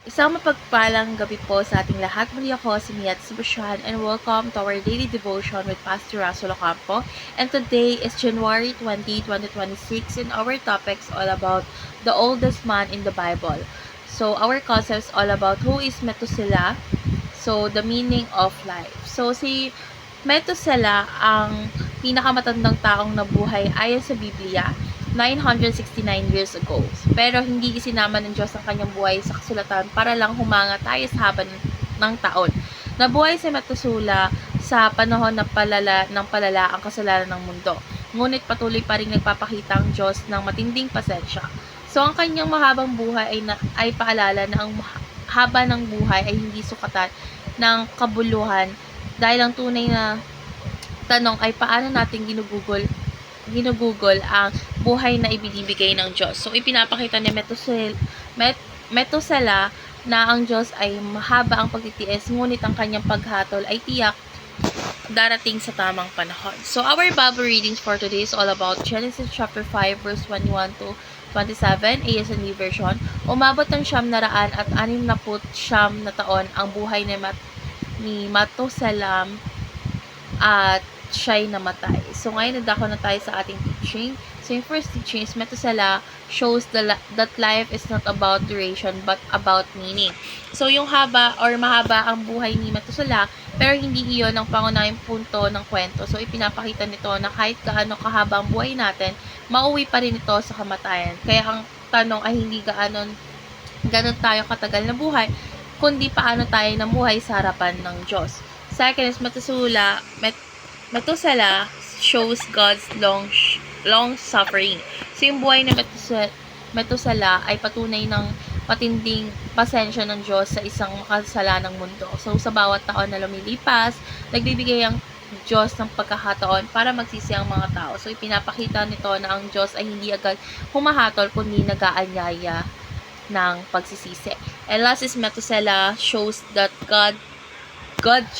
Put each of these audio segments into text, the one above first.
Isang mapagpalang gabi po sa ating lahat. Muli ako si Miat Sebastian and welcome to our daily devotion with Pastor Russell Ocampo. And today is January 20, 2026 and our topics all about the oldest man in the Bible. So our concept is all about who is Methuselah, so the meaning of life. So si Methuselah ang pinakamatandang taong nabuhay ayon sa Biblia 969 years ago. Pero hindi isinama ng Diyos ang kanyang buhay sa kasulatan para lang humanga tayo sa haba ng taon. Nabuhay si Methuselah sa panahon ng palala ang kasalanan ng mundo. Ngunit patuloy pa rin nagpapakita ang Diyos ng matinding pasensya. So ang kanyang mahabang buhay ay paalala na ang haba ng buhay ay hindi sukatan ng kabuluhan dahil ang tunay na tanong ay paano natin ginugugol ang buhay na ibinibigay ng Diyos. So, ipinapakita ni Methuselah na ang Diyos ay mahaba ang pagtitiis, ngunit ang kanyang paghatol ay tiyak darating sa tamang panahon. So, our Bible readings for today is all about Genesis chapter 5, verse 21 to 27, ASNV version. Umabot ng 969 na taon ang buhay ni Methuselah at siya'y namatay. So, ngayon, nadako na tayo sa ating teaching. So, yung first teaching is Methuselah shows that life is not about duration, but about meaning. So, yung mahaba ang buhay ni Methuselah, pero hindi iyon ang pangunahing punto ng kwento. So, ipinapakita nito na kahit gaano kahaba ang buhay natin, mauwi pa rin ito sa kamatayan. Kaya, ang tanong ay hindi ganon tayo katagal na buhay, kundi paano tayo namuhay sa harapan ng Diyos. Second is Methuselah shows God's long suffering. So, yung buhay ni Methuselah ay patunay ng patinding pasensya ng Diyos sa isang makasalanang mundo. So, sa bawat taon na lumilipas, nagbibigay ang Diyos ng pagkakataon para magsisi ang mga tao. So, ipinapakita nito na ang Diyos ay hindi agad humahatol, kundi nag-aanyaya ng pagsisisi. And last is Methuselah shows that God's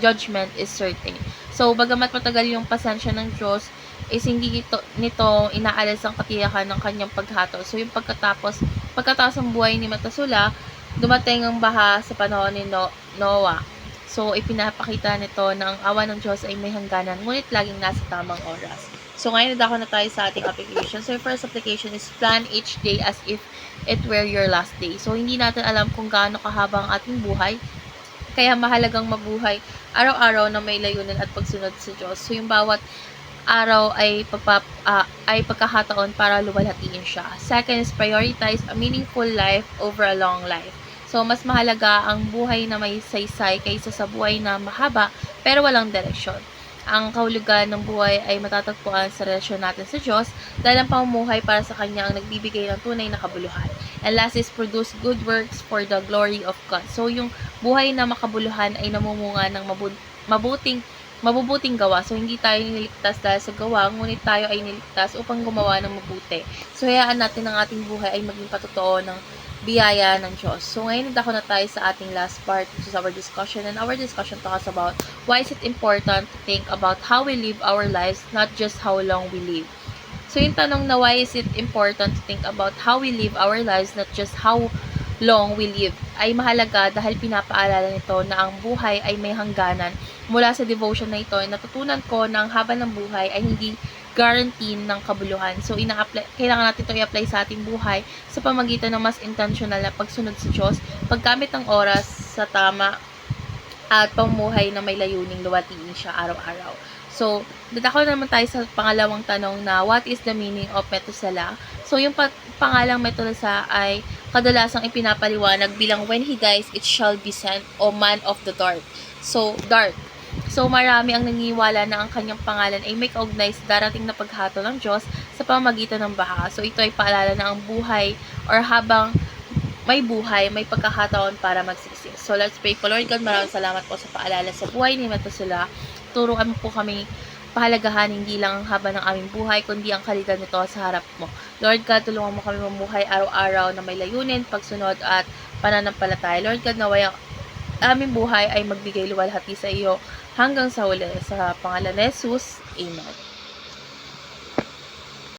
judgment is certain. So, bagamat matagal yung pasensya ng Diyos, is hindi nito inaalis ang katiyakan ng kanyang paghatol. So, yung pagkatapos ng buhay ni Methuselah, dumating ang baha sa panahon ni Noah. So, ipinapakita nito na ang awa ng Diyos ay may hangganan, ngunit laging nasa tamang oras. So, ngayon nadako na tayo sa ating application. So, yung first application is plan each day as if it were your last day. So, hindi natin alam kung gaano kahaba ang ating buhay, kaya mahalagang mabuhay araw-araw na may layunin at pagsunod sa Diyos. So, yung bawat araw ay pagkakataon para luwalhatiin siya. Second is prioritize a meaningful life over a long life. So, mas mahalaga ang buhay na may saysay kaysa sa buhay na mahaba pero walang direksyon. Ang kahulugan ng buhay ay matatagpuan sa relasyon natin sa Diyos dahil ang pamumuhay para sa Kanya ang nagbibigay ng tunay na kabuluhan. And last is produce good works for the glory of God. So, yung buhay na makabuluhan ay namumunga ng mabubuting gawa. So, hindi tayo niligtas dahil sa gawa, ngunit tayo ay niligtas upang gumawa ng mabuti. So, hayaan natin ang ating buhay ay maging patotoo ng biyaya ng Diyos. So, ngayon nadako na tayo sa ating last part, which is our discussion. And our discussion talks about why is it important to think about how we live our lives, not just how long we live. So, yung tanong na why is it important to think about how we live our lives, not just how long we live, ay mahalaga dahil pinapaalala nito na ang buhay ay may hangganan. Mula sa devotion na ito, natutunan ko na ang haba ng buhay ay hindi guarantee ng kabuluhan. So, kailangan natin ito i-apply sa ating buhay sa pamagitan ng mas intentional na pagsunod sa Diyos, paggamit ng oras sa tama, at pamumuhay na may layuning luwatiin siya araw-araw. So, dadako naman tayo sa pangalawang tanong na what is the meaning of Methuselah? So, yung pangalang Methuselah ay kadalasang ipinapaliwanag bilang when he dies, it shall be sent o man of the dark. So, dark. So, marami ang naniniwala na ang kanyang pangalan ay may kaugnay sa darating na paghatol ng Diyos sa pamamagitan ng baha. So, ito ay paalala na ang buhay or habang may buhay, may pagkakataon para magsisi. So, let's pray po. Lord God, maraming salamat po sa paalala sa buhay ni Methuselah. Turuan mo po kami pahalagahan hindi lang ang haba ng aming buhay, kundi ang kalidad nito sa harap mo. Lord God, tulungan mo kami mamuhay araw-araw na may layunin, pagsunod at pananampalataya. Lord God, naway ang aming buhay ay magbigay luwalhati sa iyo hanggang sa huli. Sa pangalan ni Jesus, Amen.